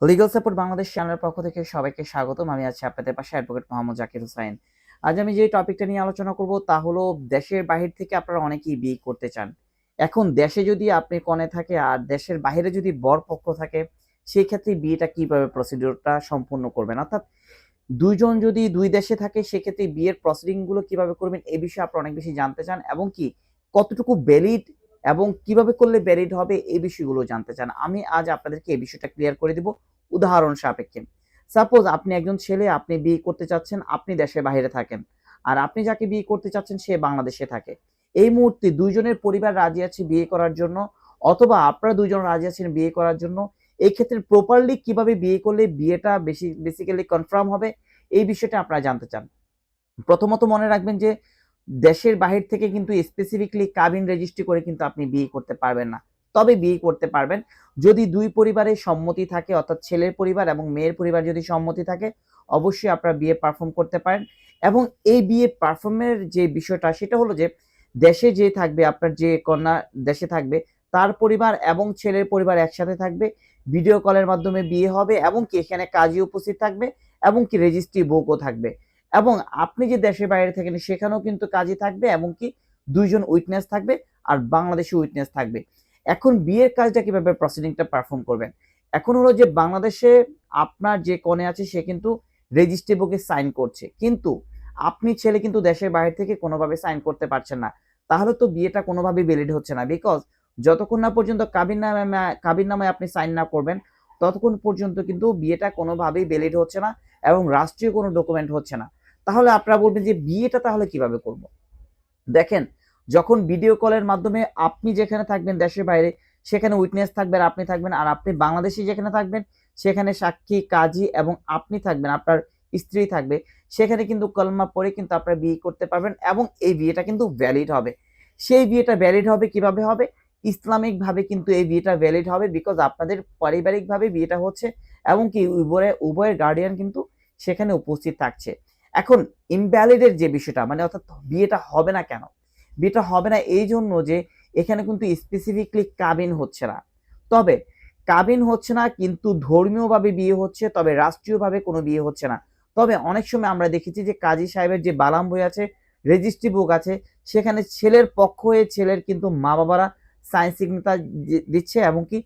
Legal support Bangladesh চ্যানেলের পক্ষ থেকে সবাইকে স্বাগতম। আমি আছি আপনাদের পাশে অ্যাডভোকেট মোহাম্মদ জাকির হোসাইন। আজ আমি যে টপিকটা নিয়ে আলোচনা করব তা হলো দেশের বাহির থেকে আপনারা অনেকেই বিয়ে করতে চান। এখন দেশে যদি আপনি কনে থাকে আর দেশের বাইরে যদি বর পক্ষ থাকে, সেই ক্ষেত্রে বিয়েটা কিভাবে প্রসিডিউরটা সম্পূর্ণ করবেন? অর্থাৎ ২ জন যদি ২ দেশে থাকে সেক্ষেত্রে বিয়ের প্রসিডিং গুলো কিভাবে করবেন এই বিষয়ে আপনারা অনেক বেশি জানতে চান এবং কি কতটুকু ভ্যালিড এবং কিভাবে করলে ভ্যালিড হবে এই বিষয়গুলো জানতে চান। আমি আজ আপনাদেরকে এই বিষয়টা ক্লিয়ার করে দিব উদাহরণ সাপেক্ষে। সাপোজ আপনি একজন ছেলে, আপনি বিয়ে করতে চাচ্ছেন, আপনি দেশের বাইরে থাকেন। আর আপনি যাকে বিয়ে করতে চাচ্ছেন সে বাংলাদেশে থাকে। এই মুহূর্তে ২ জনের পরিবার রাজি আছে বিয়ে করার জন্য অথবা আপনারা ২ জন রাজি আছেন বিয়ে করার জন্য। এই ক্ষেত্রে প্রপারলি কিভাবে বিয়ে করলে বিয়েটা বেসিক্যালি কনফার্ম হবে এই বিষয়টা আপনারা জানতে চান। প্রথমত মনে রাখবেন যে দেশের বাহির থেকে কিন্তু স্পেসিফিকলি কাবিন রেজিস্ট্রি করে কিন্তু আপনি বিয়ে করতে পারবেন না। তবে বিয়ে করতে পারবেন যদি ২ পরিবারের সম্মতি থাকে, অর্থাৎ ছেলের পরিবার এবং মেয়ের পরিবার যদি সম্মতি থাকে অবশ্যই আপনারা বিয়ে পারফর্ম করতে পারেন। এবং এই বিয়ে পারফর্মের যে বিষয়টা সেটা হলো যে দেশে যে থাকবে, আপনার যে কন্যা দেশে থাকবে তার পরিবার এবং ছেলের পরিবার একসাথে থাকবে। ভিডিও কলের মাধ্যমে বিয়ে হবে এবং কি এখানে কাজী উপস্থিত থাকবে এবং কি রেজিস্ট্রি বুকও থাকবে। এবং আপনি যে দেশের বাইরে থাকেন সেখানেও কিন্তু কাজী থাকবে এবং কি ২ জন উইটনেস থাকবে আর বাংলাদেশি উইটনেস থাকবে। এখন বিয়ের কাজটা কিভাবে প্রসিডিংটা পারফর্ম করবেন? এখন হলো যে বাংলাদেশে আপনার যে কনে আছে সে কিন্তু রেজিস্ট্রি বুকে সাইন করছে। কিন্তু আপনি ছেলে কিন্তু দেশের বাইরে থেকে কোনোভাবে সাইন করতে পারছেন না। তাহলে তো বিয়েটা কোনোভাবেই ভ্যালিড হচ্ছে না। বিকজ যতক্ষণ না পর্যন্ত কাবিননামায় আপনি সাইন না করবেন ততক্ষণ পর্যন্ত কিন্তু বিয়েটা কোনোভাবেই ভ্যালিড হচ্ছে না এবং রাষ্ট্রীয় কোনো ডকুমেন্ট হচ্ছে না। তাহলে আপনারা বলবেন যে বিয়েটা তাহলে কিভাবে করব? দেখেন, যখন ভিডিও কলের মাধ্যমে আপনি যেখানে থাকবেন দেশের বাইরে সেখানে উইটনেস থাকবে আর আপনি থাকবেন, আর আপনি বাংলাদেশে যেখানে থাকবেন সেখানে সাক্ষী, কাজী এবং আপনি থাকবেন, আপনার স্ত্রী থাকবে। সেখানে কিন্তু কলমা পড়ে কিন্তু আপনারা বিয়ে করতে পারবেন এবং এই বিয়েটা কিন্তু ভ্যালিড হবে। সেই বিয়েটা ভ্যালিড হবে কিভাবে হবে? ইসলামিক ভাবে কিন্তু এই বিয়েটা ভ্যালিড হবে, বিকজ আপনাদের পারিবারিকভাবে বিয়েটা হচ্ছে এবং কি উভয়ের গার্ডিয়ান কিন্তু সেখানে উপস্থিত থাকছে। এখন ইনভ্যালিডের যে বিষয়টা মানে অর্থাৎ বিয়েটা হবে না কেন? বিয়েটা হবে না এই জন্য যে এখানে কিন্তু স্পেসিফিকলি কাবিন হচ্ছে না। তবে কাবিন হচ্ছে না কিন্তু ধর্মীয়ভাবে বিয়ে হচ্ছে, তবে রাষ্ট্রীয়ভাবে কোনো বিয়ে হচ্ছে না। তবে অনেক সময় আমরা দেখেছি যে কাজী সাহেবের যে বালাম বই আছে, রেজিস্ট্রি বুক আছে, সেখানে ছেলের পক্ষ হয়ে ছেলের কিন্তু মা-বাবারা সাইন সিগনেচার দিচ্ছে এবং কি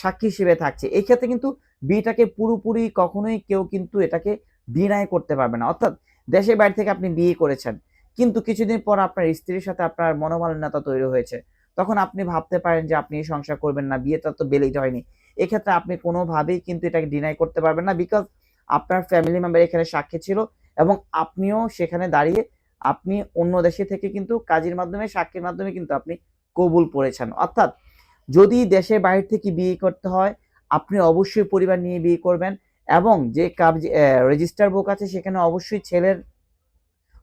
সাক্ষী হিসেবে থাকছে। এই ক্ষেত্রে কিন্তু বিয়েটাকে পুরোপুরি কখনোই কেউ কিন্তু এটাকে ডিনাই করতে পারবে না। অর্থাৎ দেশের বাইরে থেকে আপনি বিয়ে করেছেন কিন্তু কিছুদিন পর আপনার স্ত্রীর সাথে আপনার মনোমালিন্যতা তৈরি হয়েছে। তখন আপনি ভাবতে পারেন যে আপনি সংসার করবেন না, বিয়েটা তো ভ্যালিড হয়নি। এক্ষেত্রে আপনি কোনোভাবেই কিন্তু এটাকে ডিনাই করতে পারবেন না, বিকজ আপনার ফ্যামিলি মেম্বার এখানে সাক্ষী ছিল এবং আপনিও সেখানে দাঁড়িয়ে আপনি অন্য দেশে থেকে কিন্তু কাজীর মাধ্যমে, সাক্ষীর মাধ্যমে কিন্তু আপনি কবুল পড়েছেন। অর্থাৎ যদি দেশের বাইরে থেকে বিয়ে করতে হয় আপনি অবশ্যই পরিবার নিয়ে বিয়ে করবেন এবং যে রেজিস্টার বুক আছে সেখানে অবশ্যই ছেলের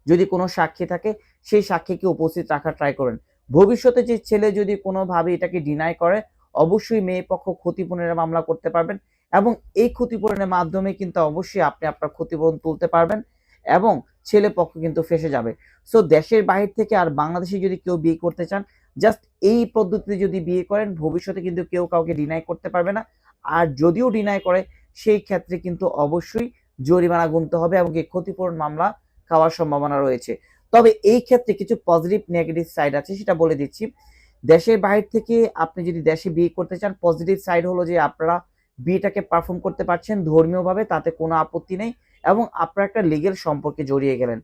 যদি কোনো সাক্ষী থাকে সেই সাক্ষীকে উপস্থিত রাখার ট্রাই করেন। ভবিষ্যতে যে ছেলে যদি কোনোভাবে এটাকে ডিনাই করে অবশ্যই মেয়ে পক্ষ ক্ষতিপূরণের মামলা করতে পারবেন এবং এই ক্ষতিপূরণের মাধ্যমে কিন্তু অবশ্যই আপনি আপনার ক্ষতিপূরণ তুলতে পারবেন এবং ছেলে পক্ষ কিন্তু ফেঁসে যাবে। সো দেশের বাহির থেকে আর বাংলাদেশে যদি কেউ বিয়ে করতে চান জাস্ট এই পদ্ধতিতে যদি বিয়ে করেন ভবিষ্যতে কিন্তু কেউ কাউকে ডিনাই করতে পারবে না। আর যদিও ডিনাই করে সেই ক্ষেত্রে কিন্তু অবশ্যই জরিমানা গুনতে হবে এবং এই ক্ষতিপূরণ মামলা খাওয়ার সম্ভাবনা রয়েছে। তবে এই ক্ষেত্রে কিছু পজিটিভ নেগেটিভ সাইড আছে সেটা বলে দিচ্ছি। দেশের বাইরে থেকে আপনি যদি দেশে বিয়ে করতে চান পজিটিভ সাইড হলো যে আপনারা বিয়েটাকে পারফর্ম করতে পারছেন ধর্মীয়ভাবে, তাতে কোনো আপত্তি নেই এবং আপনারা একটা লিগ্যাল সম্পর্কে জড়িয়ে গেলেন।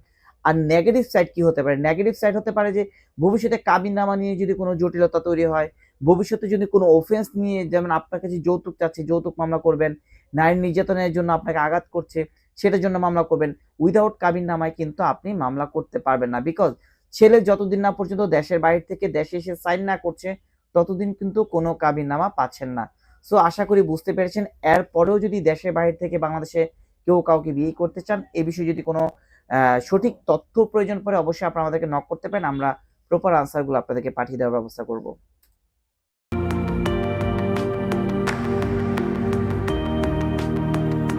আর নেগেটিভ সাইড কি হতে পারে? নেগেটিভ সাইড হতে পারে যে ভবিষ্যতে কাবিননামা নিয়ে যদি কোনো জটিলতা তৈরি হয়, ভবিষ্যতে যদি কোনো অফেন্স নিয়ে যেমন আপনার কাছে যৌতুক চাচ্ছে, যৌতুক মামলা করবেন, নারী নির্যাতনের জন্য আপনাকে আঘাত করছে সেটার জন্য মামলা করবেন। উইদাউট কাবিননামায় কিন্তু আপনি মামলা করতে পারবেন না, বিকজ ছেলে যতদিন না পর্যন্ত দেশের বাইরে থেকে দেশে এসে সাইন না করছে ততদিন কিন্তু কোনো কাবিননামা পাচ্ছেন না। সো আশা করি বুঝতে পেরেছেন। এরপরেও যদি দেশের বাইরে থেকে বাংলাদেশে কেউ কাউকে বিয়ে করতে চান এ বিষয়ে যদি কোনো সঠিক তথ্য প্রয়োজন পড়ে অবশ্যই আপনারা আমাদেরকে নক করতে পারেন, আমরা প্রপার আনসারগুলো আপনাদেরকে পাঠিয়ে দেওয়ার ব্যবস্থা করব।